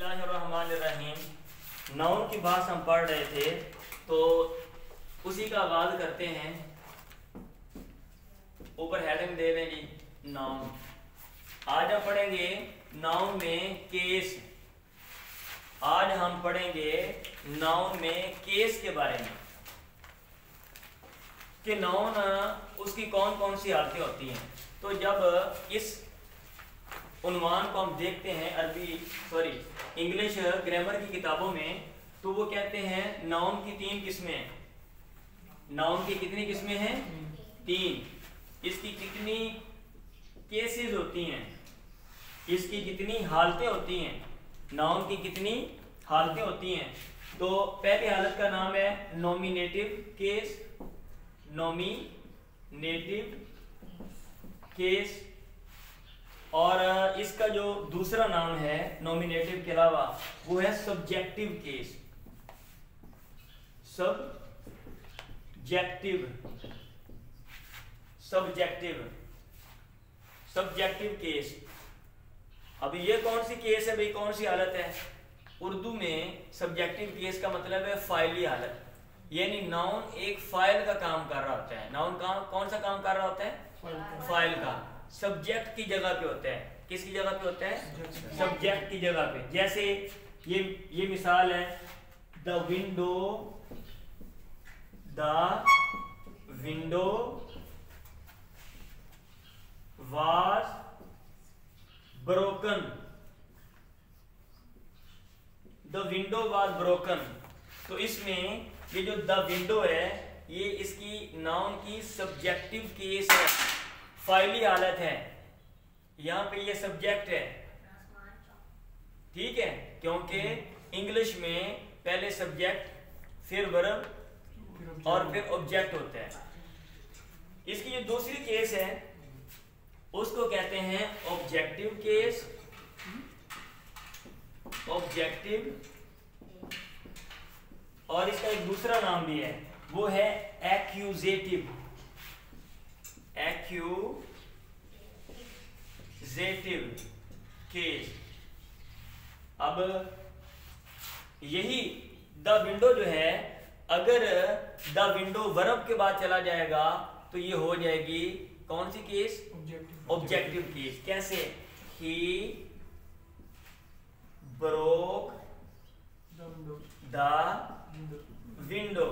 बिस्मिल्लाहिर्रहमानिर्रहीम। नाउन की बात हम पढ़ रहे थे तो उसी का आगाज करते हैं। ऊपर हेडिंग दे दें जी, नाउन। आज हम पढ़ेंगे नाउन में केस। आज हम पढ़ेंगे नाउन में केस के बारे में कि नाउन उसकी कौन कौन सी हालतें होती हैं। तो जब इस उन्वान को हम देखते हैं इंग्लिश ग्रामर की किताबों में, तो वो कहते हैं नाउन की 3 किस्में। नाउन की कितनी किस्में हैं? 3। इसकी कितनी केसेस होती हैं, इसकी कितनी हालतें होती हैं, नाउन की कितनी हालतें होती हैं। तो पहली हालत का नाम है नॉमिनेटिव केस। Nominative case. और इसका जो दूसरा नाम है नॉमिनेटिव के अलावा, वो है सब्जेक्टिव केस। Subjective case. अब ये कौन सी केस है भाई, कौन सी हालत है? उर्दू में सब्जेक्टिव केस का मतलब है फाइली हालत, यानी नाउन एक फाइल का काम कर रहा होता है। नाउन कौन सा काम कर रहा होता है? फाइल का। सब्जेक्ट की जगह पे होता है। किसकी जगह पे होता है? सब्जेक्ट की जगह पे। जैसे ये मिसाल है, the window was broken. The window was broken. तो इसमें ये जो द विंडो है, ये इसकी नाउन की सब्जेक्टिव केस है, फाइली हालत है। यहां पे ये सब्जेक्ट है, ठीक है, क्योंकि इंग्लिश में पहले सब्जेक्ट, फिर वर्ब और फिर ऑब्जेक्ट होता है। इसकी जो दूसरी केस है उसको कहते हैं ऑब्जेक्टिव केस। ऑब्जेक्टिव। और इसका एक दूसरा नाम भी है, वो है एक्यूजेटिव केस। अब यही द विंडो जो है, अगर द विंडो वर्ब के बाद चला जाएगा तो ये हो जाएगी कौन सी केस? Objective case. कैसे? He broke the window.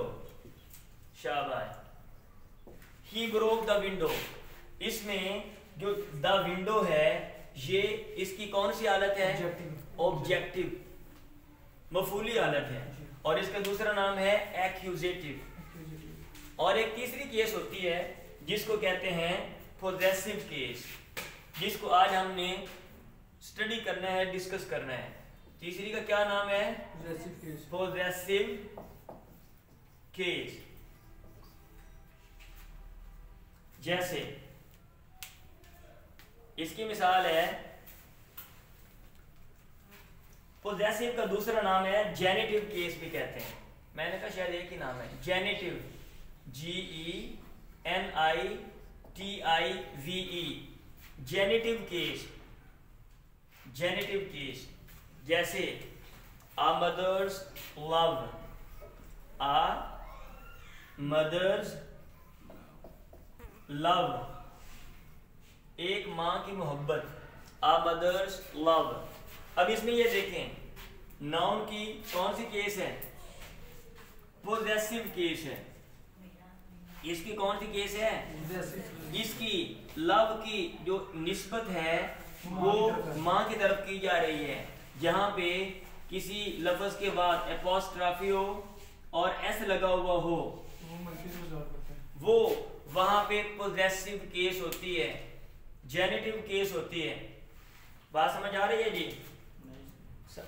शाबाश। He broke the window. इसमें जो द विंडो है, ये इसकी कौन सी हालत है? ऑब्जेक्टिव, मफूली हालत है। और इसका दूसरा नाम है एक्यूजेटिव। और एक तीसरी केस होती है जिसको कहते हैं पोजेसिव केस, जिसको आज हमने स्टडी करना है, डिस्कस करना है। तीसरी का क्या नाम है? Possessive case. जैसे इसकी मिसाल है, पोजेसिव का दूसरा नाम है जेनेटिव केस भी कहते हैं। मैंने कहा शायद एक ही नाम है, जेनेटिव। GENITIVE। Generative case. जैसे a mother's love, एक माँ की मोहब्बत, a mother's love। अब इसमें ये देखें, नाउन की कौन सी केस है? पोजेसिव केस है। इसकी कौन सी केस है? इसकी लव की जो निस्बत है वो माँ की तरफ की जा रही है। जहां पे किसी लफ्ज के बाद एपोस्ट्रॉफी हो और एस लगा हुआ हो, वो वहां पे पोजेसिव केस होती है, जेनेटिव केस होती है। बात समझ आ रही है जी?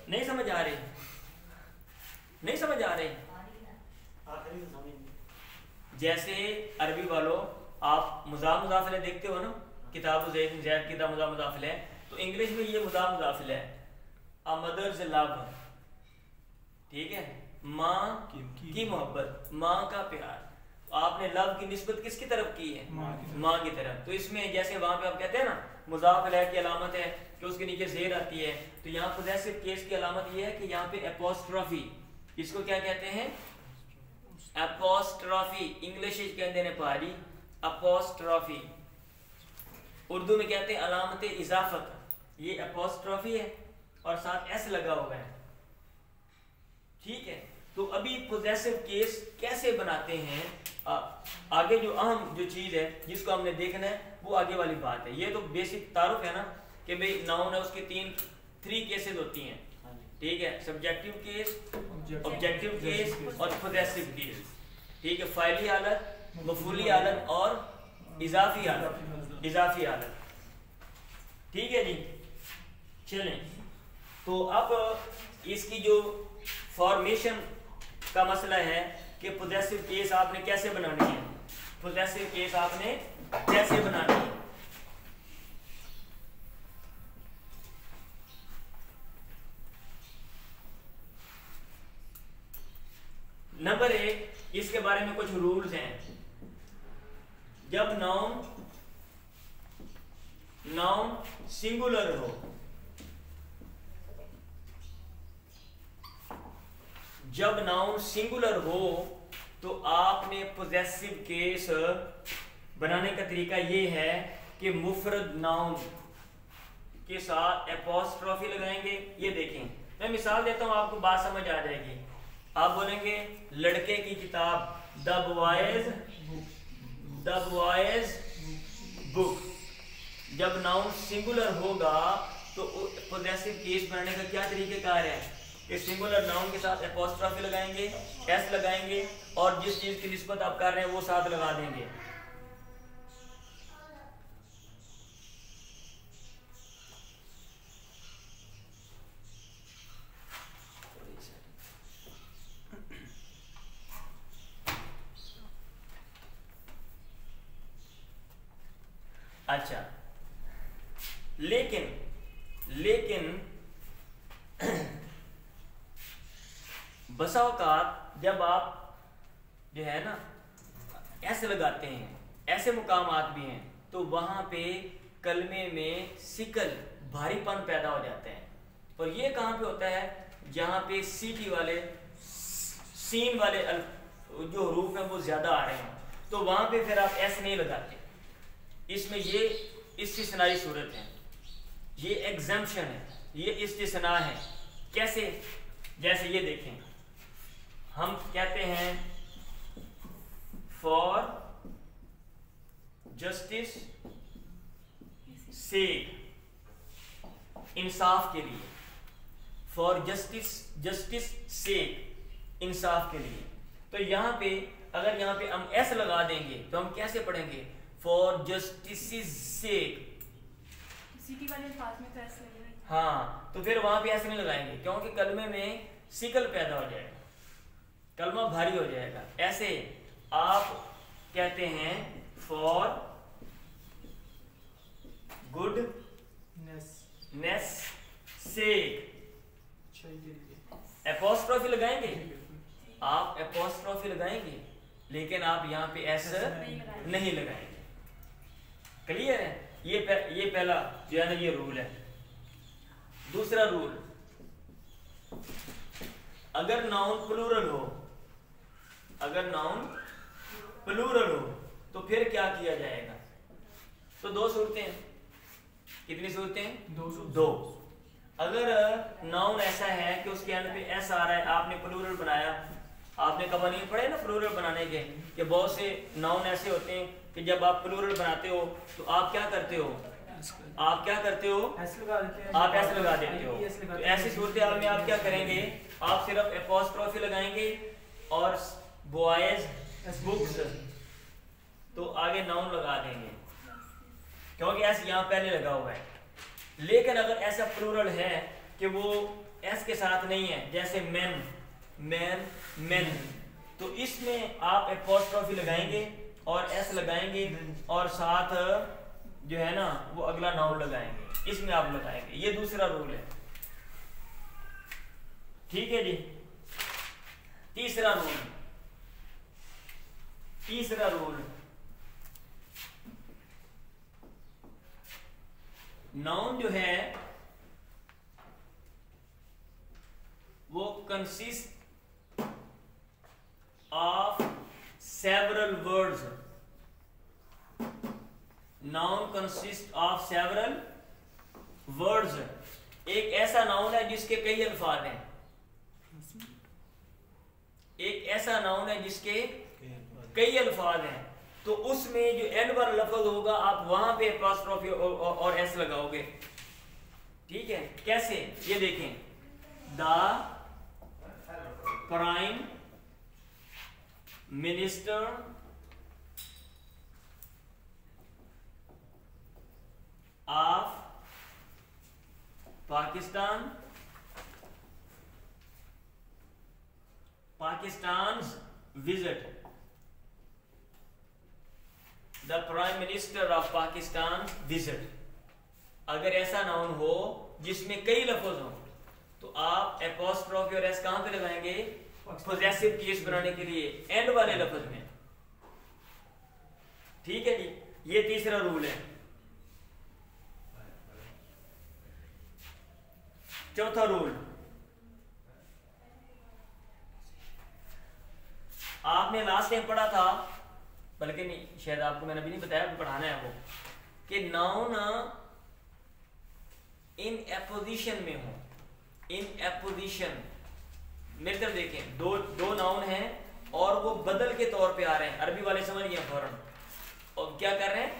नहीं समझ आ रही? नहीं समझ आ रही? जैसे अरबी वालों, आप मुज़ाफ मुज़ाफिल देखते हो ना, किताब ज़ैद की मुज़ाफ है, तो इंग्लिश में ये मुज़ाफ मुज़ाफिल है, अ मदर्स लव, ठीक है, माँ की मोहब्बत, माँ का प्यार। आपने लव की निस्बत किसकी तरफ की है? माँ की तरफ। तो इसमें जैसे वहां पे आप कहते हैं ना मुज़ाफ इलैह की अलामत है कि उसके नीचे ज़ेर आती है। तो यहाँ पोजेसिव केस की अलामत ये है कि यहाँ पे एपोस्ट्रॉफी, इसको क्या कहते हैं, एपोस्ट्रॉफी, इंग्लिश कहते हैं पारी एपोस्ट्रॉफी, उर्दू में कहते हैं अलामत इजाफत। ये एपोस्ट्रॉफी है और साथ एस लगा हुआ है, ठीक है। तो अभी पोजेसिव केस कैसे बनाते हैं, आगे जो अहम जो चीज है जिसको हमने देखना है वो आगे वाली बात है। ये तो बेसिक तारुफ है ना कि भाई नाउन है उसके थ्री केसेस होती हैं, ठीक है, सब्जेक्टिव केस, ऑब्जेक्टिव केस और पोजेसिव केस, ठीक है, फाइली हालत, मफूली हालत और इजाफी हालत, इजाफी हालत, ठीक है जी। चलें, तो अब इसकी जो फॉर्मेशन का मसला है कि पोजेसिव केस आपने कैसे बनानी है, पोजेसिव केस आपने कैसे बनानी है। नंबर 1, इसके बारे में कुछ रूल्स हैं। जब नाउन सिंगुलर हो, जब नाउन सिंगुलर हो तो आपने पोजेसिव केस बनाने का तरीका ये है कि मुफरद नाउन के साथ एपोस्ट्रॉफी लगाएंगे। ये देखें, मैं मिसाल देता हूं, आपको बात समझ आ जाएगी। आप बोलेंगे लड़के की किताब, द बॉयज बुक। जब नाउन सिंगुलर होगा तो पोजेसिव केस बनाने का क्या तरीकेकार है कि सिंगुलर नाउन के साथ एपोस्ट्रॉफी लगाएंगे, एस लगाएंगे और जिस चीज की निस्बत आप कर रहे हैं वो साथ लगा देंगे। अच्छा, लेकिन बसा औकात जब आप जो है ना ऐसे लगाते हैं, ऐसे मुकामात भी हैं, तो वहां पे कलमे में सिकल भारीपन पैदा हो जाते हैं। और ये कहां पे होता है, जहां पे सीटी वाले सीन वाले जो हरूफ हैं वो ज्यादा आ रहे हैं, तो वहां पे फिर आप ऐसे नहीं लगाते। इसमें ये इस्तिस्नाई सूरत है, ये एग्जम्पशन है, ये इस्तिस्ना है। कैसे, जैसे ये देखें, हम कहते हैं फॉर जस्टिस सेक, इंसाफ के लिए, फॉर जस्टिस सेक, इंसाफ के लिए। तो यहां पे अगर यहां पे हम एस लगा देंगे तो हम कैसे पढ़ेंगे, फॉर जस्टिस सेक। सिटी वाले अल्फाज में तो ऐसे लगेगा। हाँ, तो फिर वहां पे ऐसे नहीं लगाएंगे क्योंकि कलमे में सिकल पैदा हो जाएगा, कलमा भारी हो जाएगा। ऐसे आप कहते हैं फॉर गुडनेस सेक, एपोस्ट्रोफी लगाएंगे, आप एपोस्ट्रोफी लगाएंगे, लेकिन आप यहाँ पे एस नहीं लगाएंगे। क्लियर है? ये पहला जो है ना ये रूल है। दूसरा रूल, अगर नाउन प्लूरल हो, अगर नाउन प्लूरल हो तो फिर क्या किया जाएगा? तो दो सूरतें हैं। कितनी सूरतें? दो। अगर नाउन ऐसा है कि उसके एंड पे एस आ रहा है, आपने प्लूरल बनाया, आपने कवानीन पढ़े ना प्लूरल बनाने के, कि बहुत से नाउन ऐसे होते हैं कि जब आप प्लूरल बनाते हो तो आप क्या करते हो, आप क्या करते हो, आप ऐसे लगा देते हो। तो ऐसी सूरत हाल में आप क्या करेंगे, आप सिर्फ एपोस्ट्रोफी लगाएंगे और बॉयज बुक्स तो आगे नाउन लगा देंगे क्योंकि एस यहाँ पहले लगा हुआ है। लेकिन अगर ऐसा प्लूरल है कि वो एस के साथ नहीं है, जैसे मैन मैन मेन, तो इसमें आप एपोस्ट्रोफी लगाएंगे और एस लगाएंगे और साथ जो है ना वो अगला नाउन लगाएंगे, इसमें आप लगाएंगे। ये दूसरा रूल है। ठीक है जी। तीसरा रूल, तीसरा रूल नाउन जो है वो consist of several words. Noun consist of several words. एक ऐसा नाउन है जिसके कई अल्फाज हैं। एक ऐसा नाउन है जिसके कई अल्फाज हैं, तो उसमें जो एंड वाला लफ्ज होगा आप वहां पे एपॉस्ट्रोफी और एस लगाओगे। ठीक है, कैसे ये देखें, the prime minister of Pakistan, Pakistan's visit, the prime minister of Pakistan's visit। अगर ऐसा नाउन हो जिसमें कई लफ्ज हो तो आप एपॉस्ट्रोफी और एस कहां पे लगाएंगे? पोजेसिव केस बनाने के लिए एंड वाले लफ्ज में। ठीक है जी, ये तीसरा रूल है। चौथा रूल, आपने लास्ट टाइम पढ़ा था, बल्कि नहीं शायद आपको मैंने अभी नहीं बताया, पढ़ाना है वो, कि नाउन इन एपोजिशन में हो। इन एपोजिशन, मेरी तरफ देखें, दो नाउन हैं और वो बदल के तौर पे आ रहे हैं। अरबी वाले समझ गए फौरन, और क्या कर रहे हैं?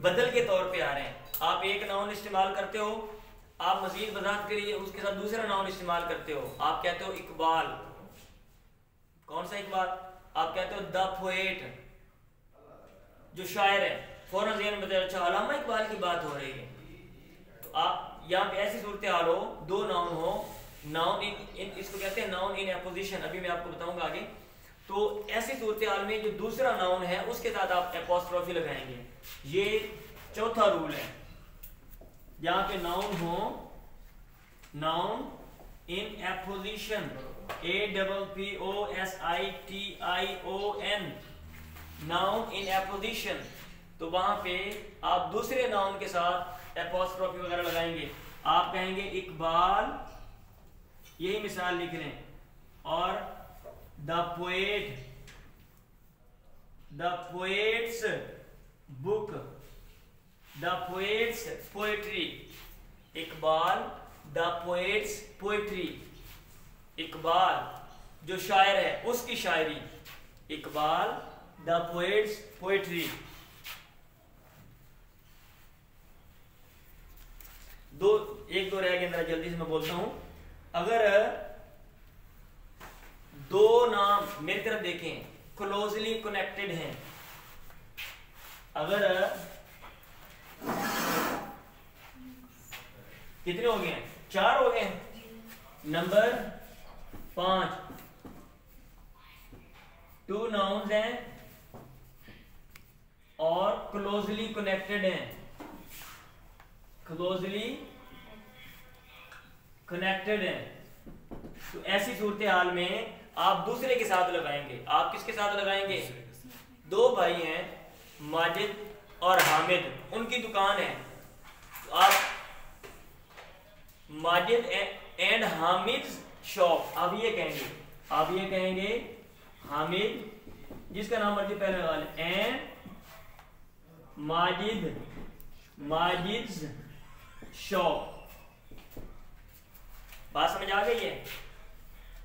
बदल के तौर पे आ रहे हैं। आप एक नाउन इस्तेमाल करते हो, आप मजीद वजाहत के लिए उसके साथ दूसरा नाउन इस्तेमाल करते हो। आप कहते हो इकबाल, कौन सा इकबाल? आप कहते हो द पोएट, जो शायर है। फौरन ज़हन में बताया, अच्छा अल्लामा इकबाल की बात हो रही है। तो आप यहाँ पे ऐसी सूरत हाल हो, दो नाउन हो, नाउन इन इसको कहते हैं नाउन इन एपोजिशन, अभी मैं आपको बताऊंगा आगे। तो ऐसी सूरत हाल में जो दूसरा नाउन है उसके साथ आप एपॉस्ट्रोफी लगाएंगे। ये चौथा रूल है। यहाँ पे नाउन हो, noun in apposition, APPOSITION, noun in apposition, तो वहां पे आप दूसरे नाउन के साथ एपॉस्ट्रोफी वगैरह लगाएंगे। आप कहेंगे इकबाल, यही मिसाल लिख लें, और the poet, the poet's book, the poet's poetry. Iqbal the poet's poetry, Iqbal जो शायर है उसकी शायरी। Iqbal the poet's poetry. एक दो रह गए, अंदर जल्दी से मैं बोलता हूं। अगर दो नाम मेरी तरफ देखें क्लोजली कनेक्टेड हैं, अगर कितने हो गए? 4 हो गए। नंबर 5, 2 नाउन्स हैं और क्लोजली कनेक्टेड हैं। क्लोजली कनेक्टेड हैं, तो ऐसी सूरत हाल में आप दूसरे के साथ लगाएंगे। आप किसके साथ लगाएंगे? 2 भाई हैं, माजिद और हामिद, उनकी दुकान है। तो आप माजिद एंड हामिद शॉप, आप ये कहेंगे, आप ये कहेंगे हामिद, जिसका नाम मर्जी पहले लगा लें, एंड माजिद शॉप। बात समझ आ गई है?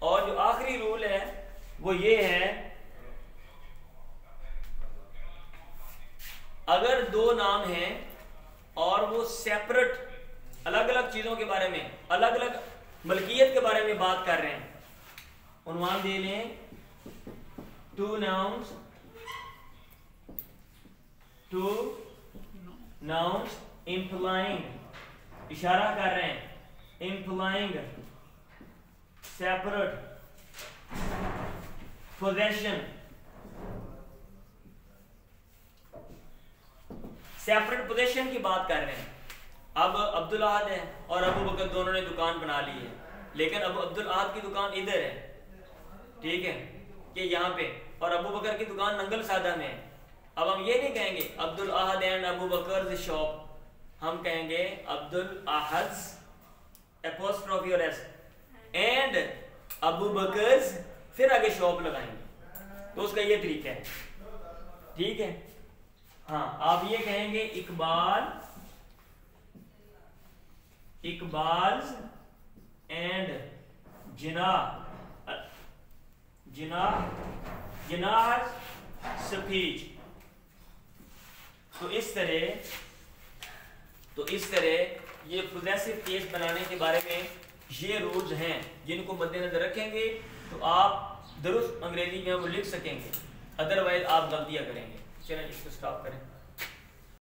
और जो आखिरी रूल है वो ये है, अगर 2 नाम हैं और वो सेपरेट, अलग अलग चीजों के बारे में, अलग अलग मलकियत के बारे में बात कर रहे हैं, उन्वान दे लें 2 नाउन्स implying, इशारा कर रहे हैं, implying separate possession, separate position की बात कर रहे हैं। अब अब्दुल अहद है और अबू बकर दोनों ने दुकान बना ली है, लेकिन अब अब्दुल अहद की दुकान इधर है, ठीक है, कि यहाँ पे, और अबू बकर की दुकान नंगल सादा में है। अब हम ये नहीं कहेंगे अब्दुल अहद एंड अबू बकर शॉप, हम कहेंगे अब्दुल अहद एपोस्ट्रोफी और एस एंड अबू बकर, फिर आगे शॉप लगाएंगे। तो उसका ये तरीका है, ठीक है। हाँ, आप ये कहेंगे इकबाल, इकबाल एंड जिनाह, जिनाह, जिनाह स्पीच। तो इस तरह ये पोजेसिव केस बनाने के बारे में ये रूल्स हैं जिनको मद्देनजर रखेंगे तो आप दुरुस्त अंग्रेजी में वो लिख सकेंगे, अदरवाइज आप गलतियां करेंगे। चलें इसको स्टॉप करें।